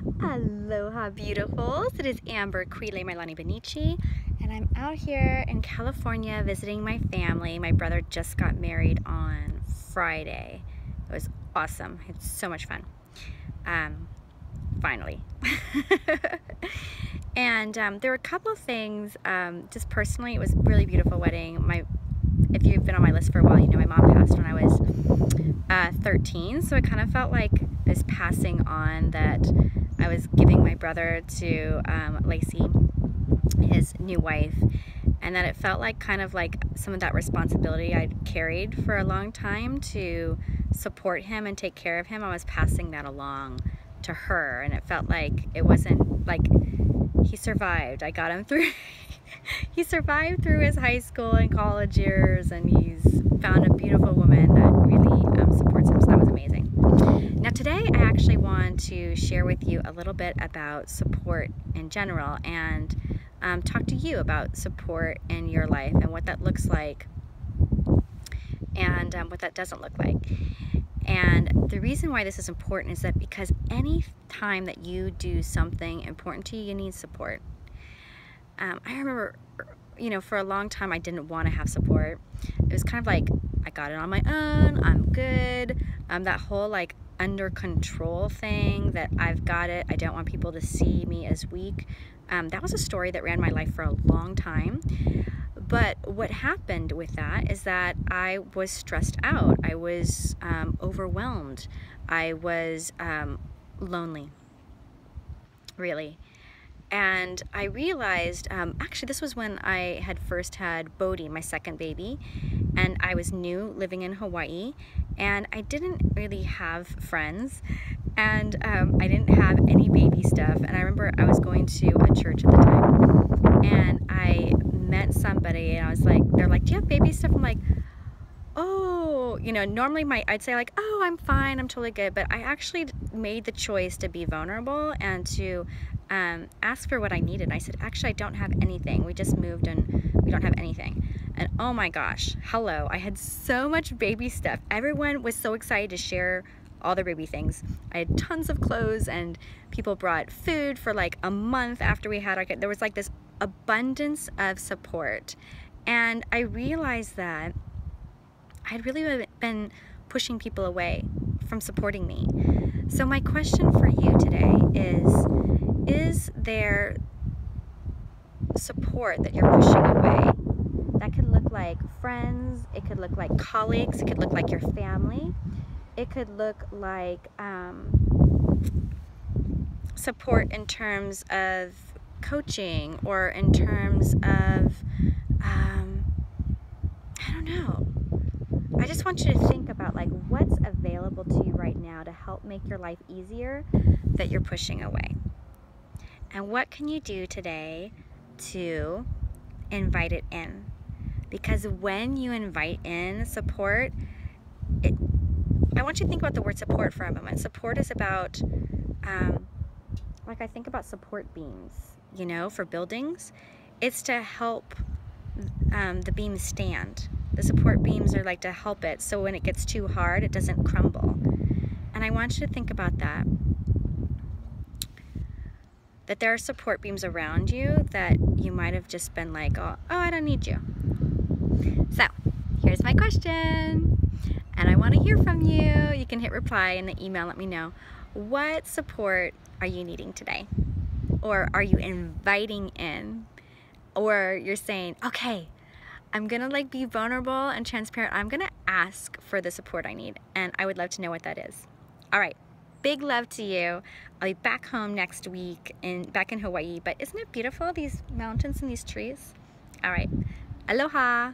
Aloha beautifuls, it is Amber Quile Mailani Benici, and I'm out here in California visiting my family. My brother just got married on Friday. It was awesome. I had so much fun. Finally. And there were a couple of things, just personally, it was a really beautiful wedding. If you've been on my list for a while, you know my mom passed when I was 13, so it kind of felt like this passing on that I was giving my brother to Lacey, his new wife, and that it felt like kind of like some of that responsibility I'd carried for a long time to support him and take care of him. I was passing that along to her, and it felt like it wasn't like he survived. I got him through he survived through his high school and college years, and he's found a beautiful woman that really supports him, so that was amazing. Now today I actually want to share with you a little bit about support in general, and talk to you about support in your life and what that looks like and what that doesn't look like. And the reason why this is important is that because any time that you do something important to you, you need support. I remember, you know, for a long time I didn't want to have support. It was kind of like, I got it on my own, I'm good. That whole like under control thing, that I've got it, I don't want people to see me as weak. That was a story that ran my life for a long time. But what happened with that is that I was stressed out. I was overwhelmed. I was lonely, really. And I realized, actually this was when I had first had Bodhi, my second baby, and I was new living in Hawaii, and I didn't really have friends, and I didn't have any baby stuff. And I remember I was going to a church at the time, and I met somebody, and I was like, they're like, do you have baby stuff? I'm like, oh, you know, normally I'd say like, oh, I'm fine, I'm totally good. But I actually made the choice to be vulnerable and to ask for what I needed. And I said, actually, I don't have anything. We just moved and we don't have anything. And oh my gosh, hello, I had so much baby stuff. Everyone was so excited to share all their baby things. I had tons of clothes, and people brought food for like a month after we had our kid. There was like this abundance of support. And I realized that I'd really been pushing people away from supporting me. So my question for you today is there support that you're pushing away? That could look like friends, it could look like colleagues, it could look like your family, it could look like support in terms of coaching, or in terms of, I don't know. I just want you to think about like what's available to you right now to help make your life easier that you're pushing away. And what can you do today to invite it in? Because when you invite in support, I want you to think about the word support for a moment. Support is about, like I think about support beams, you know, for buildings. It's to help the beams stand. The support beams are like to help it, so when it gets too hard, it doesn't crumble. And I want you to think about that. That there are support beams around you that you might have just been like, oh, I don't need you. So, here's my question. And I want to hear from you. You can hit reply in the email, let me know. What support are you needing today? Or are you inviting in? Or you're saying, okay, I'm gonna like be vulnerable and transparent. I'm gonna ask for the support I need, and I would love to know what that is. All right, big love to you. I'll be back home next week, back in Hawaii, but isn't it beautiful, these mountains and these trees? All right, aloha.